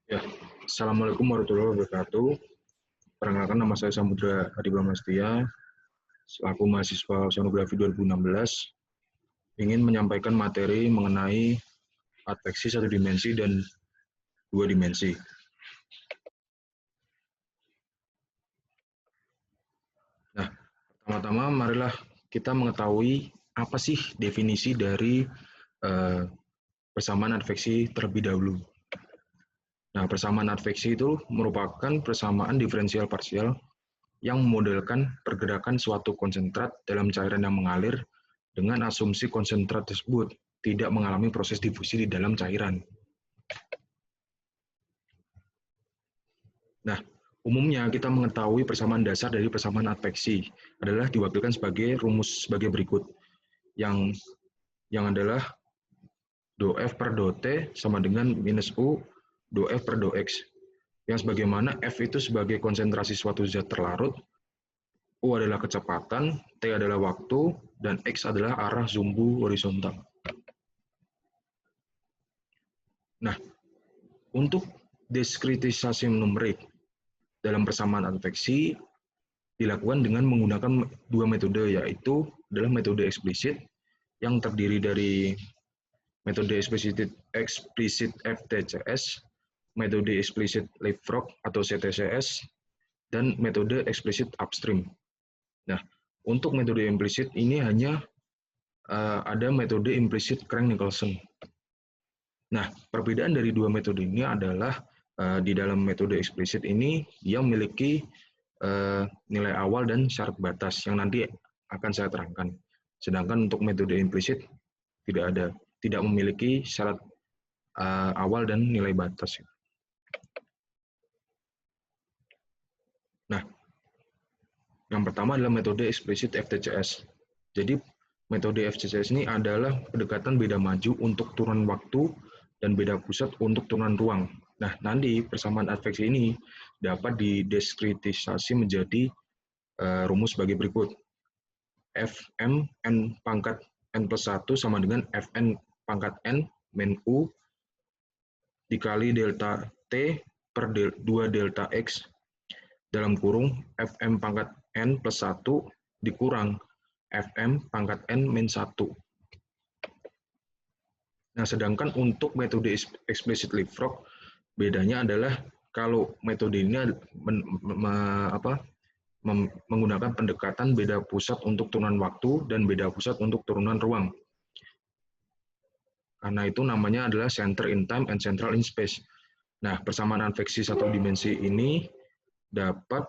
Ya, Assalamualaikum warahmatullahi wabarakatuh. Perkenalkan, nama saya Samudra Hadi Pramastia, selaku mahasiswa Oceanografi 2016, ingin menyampaikan materi mengenai adveksi satu dimensi dan dua dimensi. Nah, pertama-tama marilah kita mengetahui apa sih definisi dari persamaan adveksi terlebih dahulu. Nah, persamaan adveksi itu merupakan persamaan diferensial parsial yang memodelkan pergerakan suatu konsentrat dalam cairan yang mengalir dengan asumsi konsentrat tersebut tidak mengalami proses difusi di dalam cairan. Nah, umumnya kita mengetahui persamaan dasar dari persamaan adveksi adalah diwakilkan sebagai rumus sebagai berikut, yang adalah do F per do T sama dengan minus U do F per do X. Yang sebagaimana F itu sebagai konsentrasi suatu zat terlarut, U adalah kecepatan, T adalah waktu, dan X adalah arah sumbu horizontal. Nah, untuk diskritisasi numerik dalam persamaan adveksi dilakukan dengan menggunakan dua metode, yaitu adalah metode eksplisit yang terdiri dari metode eksplisit FTCS, metode eksplisit Leapfrog atau CTCS, dan metode eksplisit upstream. Nah, untuk metode implisit ini hanya ada metode implisit Crank-Nicolson. Nah, perbedaan dari dua metode ini adalah di dalam metode eksplisit ini dia memiliki nilai awal dan syarat batas yang nanti akan saya terangkan. Sedangkan untuk metode implisit tidak memiliki syarat awal dan nilai batas. Nah, yang pertama adalah metode eksplisit FTCS. Jadi metode FTCS ini adalah pendekatan beda maju untuk turunan waktu dan beda pusat untuk turunan ruang. Nah, nanti persamaan adveksi ini dapat didiskritisasi menjadi rumus sebagai berikut. Fm n pangkat n plus 1 sama dengan Fn pangkat n min U dikali delta T per 2 delta X dalam kurung Fm pangkat n plus 1 dikurang Fm pangkat n min 1. Nah, sedangkan untuk metode eksplisit Leapfrog, bedanya adalah kalau metode ini menggunakan pendekatan beda pusat untuk turunan waktu dan beda pusat untuk turunan ruang. Karena itu namanya adalah center in time and central in space. Nah, persamaan adveksi satu dimensi ini dapat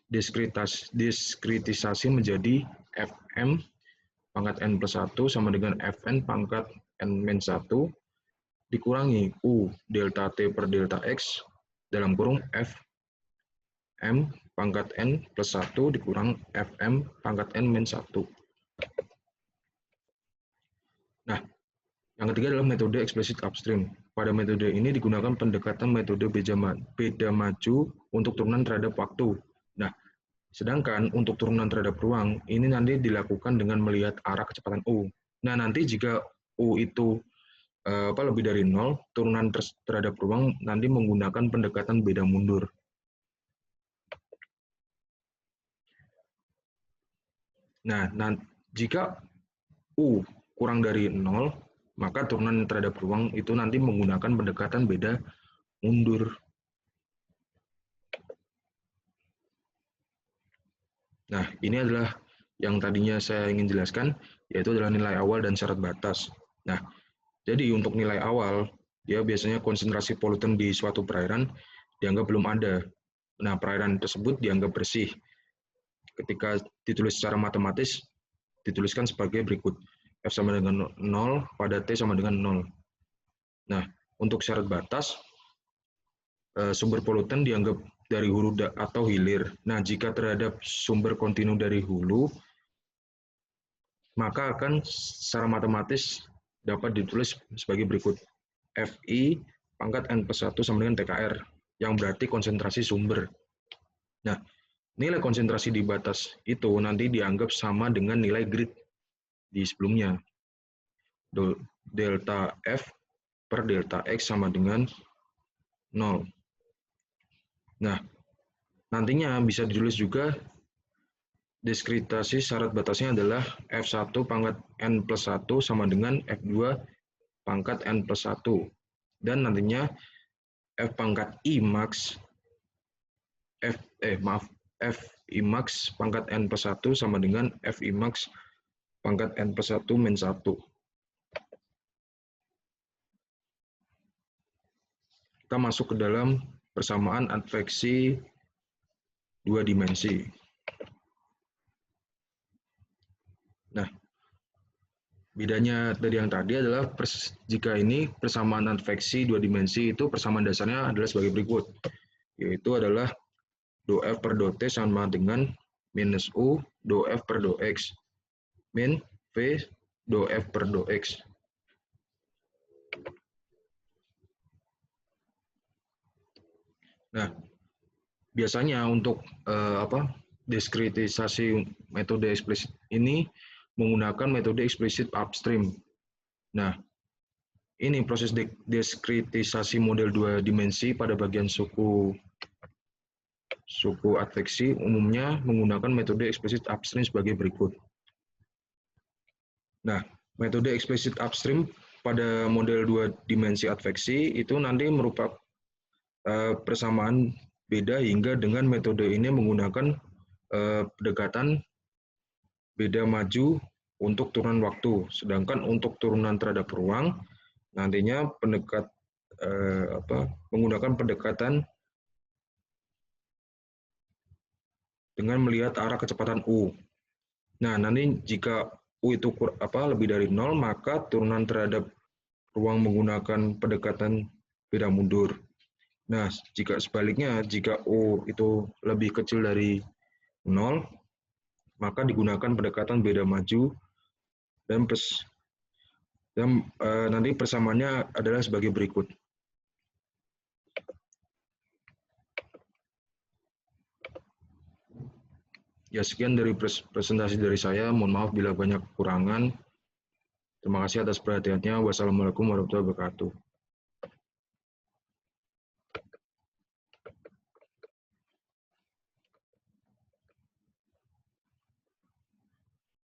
diskritisasi menjadi Fm pangkat n plus 1 sama dengan Fn pangkat n min 1 dikurangi U delta T per delta X dalam kurung Fm pangkat n plus 1 dikurang Fm pangkat n min 1. Nah, yang ketiga adalah metode eksplisit upstream. Pada metode ini digunakan pendekatan metode beda maju untuk turunan terhadap waktu. Nah, sedangkan untuk turunan terhadap ruang, ini nanti dilakukan dengan melihat arah kecepatan U. Nah, nanti jika U itu lebih dari 0, turunan terhadap ruang nanti menggunakan pendekatan beda mundur. Nah, jika U kurang dari 0, maka turunan terhadap ruang itu nanti menggunakan pendekatan beda mundur. Nah, ini adalah yang tadinya saya ingin jelaskan, yaitu adalah nilai awal dan syarat batas. Nah, jadi untuk nilai awal, dia biasanya konsentrasi polutan di suatu perairan dianggap belum ada. Nah, perairan tersebut dianggap bersih. Ketika ditulis secara matematis, dituliskan sebagai berikut. F sama dengan 0 pada T sama dengan 0. Nah, untuk syarat batas, sumber polutan dianggap dari hulu atau hilir. Nah, jika terhadap sumber kontinu dari hulu, maka akan secara matematis dapat ditulis sebagai berikut. Fi pangkat n plus 1 sama dengan TKR, yang berarti konsentrasi sumber. Nah, nilai konsentrasi di batas itu nanti dianggap sama dengan nilai grid di sebelumnya. Delta F per delta X sama dengan 0. Nah, nantinya bisa ditulis juga diskritasi syarat batasnya adalah F1 pangkat N plus 1 sama dengan F2 pangkat N plus 1. Dan nantinya F pangkat I max F max pangkat N plus 1 sama dengan F I max pangkat N plus 1 min 1. Kita masuk ke dalam persamaan adveksi dua dimensi. Nah, bedanya dari yang tadi adalah jika ini persamaan adveksi dua dimensi itu persamaan dasarnya adalah sebagai berikut, yaitu adalah do F per do T sama dengan minus U do F per do X min V do F per do X. Nah, biasanya untuk diskritisasi metode eksplisit ini menggunakan metode eksplisit upstream. Nah, ini proses diskritisasi model dua dimensi pada bagian suku adveksi umumnya menggunakan metode eksplisit upstream sebagai berikut. Nah, metode eksplisit upstream pada model dua dimensi adveksi itu nanti merupakan persamaan beda hingga dengan metode ini menggunakan pendekatan beda maju untuk turunan waktu. Sedangkan untuk turunan terhadap ruang nantinya menggunakan pendekatan dengan melihat arah kecepatan U. Nah, nanti jika U itu lebih dari 0, maka turunan terhadap ruang menggunakan pendekatan beda mundur. Nah, jika sebaliknya, jika U itu lebih kecil dari 0, maka digunakan pendekatan beda maju dan nanti persamaannya adalah sebagai berikut. Ya, sekian dari presentasi dari saya. Mohon maaf bila banyak kekurangan. Terima kasih atas perhatiannya. Wassalamualaikum warahmatullahi wabarakatuh.